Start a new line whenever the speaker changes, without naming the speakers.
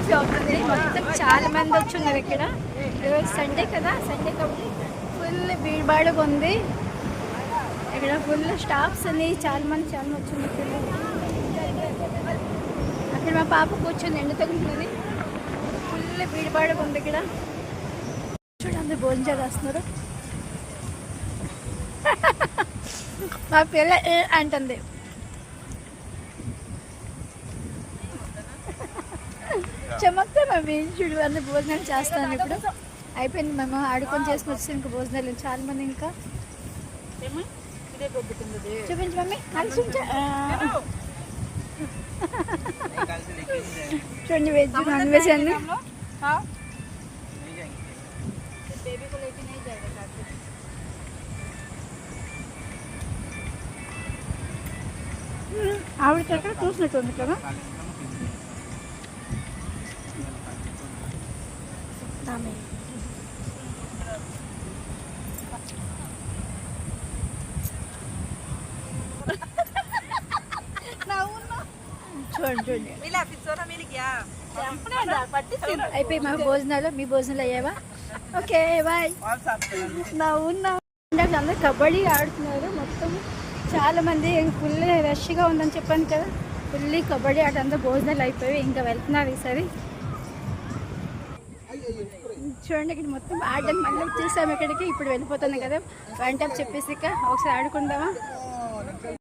Coffee అవుతుంది. మొత్తం చాలా మంది వచ్చి ఉన్నారు ఇక్కడ. ఈరోజు సండే కదా, సండే కాబట్టి ఫుల్ భీడ్బాడుగా ఉంది ఇక్కడ. ఫుల్ స్టాఫ్స్ అని చాలా మంది వచ్చింది. అక్కడ మా పాప కూర్చొని ఎండ తగ్గుతుంది. ఫుల్ భీడ్బాడుగా ఉంది ఇక్కడ. చూడండి భోజనం చేస్తున్నారు. మా పిల్ల అంటుంది. చమక్తా మమ్మీ చూడు అన్ని భోజనాలు చేస్తాను. ఇప్పుడు అయిపోయింది మేము ఆడుకొని చేసుకుని వచ్చి ఇంకా భోజనాలు చాలా మంది. ఇంకా చూపించు మమ్మీ చూడండి వెజ్ నాన్ వెజ్ అన్ని. ఆవిడకి ఎక్కడ చూసినట్టుంది కదా. చూడండి అయిపోయి మా భోజనాలు. మీ భోజనాలు అయ్యావా? Okay bye. అందరూ కబడ్డీ ఆడుతున్నారు. మొత్తం చాలా మంది ఫుల్ రష్గా ఉందని చెప్పాను కదా. ఫుల్ కబడ్డీ ఆట అందరూ భోజనాలు అయిపోయి ఇంకా వెళ్తున్నారు ఈసారి. చూడండి ఇక్కడ మొత్తం ఆడడానికి మళ్ళీ వచ్చేసాము ఇక్కడికి. ఇప్పుడు వెళ్ళిపోతుంది కదా. 1 టైం చెప్పేసి ఒకసారి ఆడుకుందామా.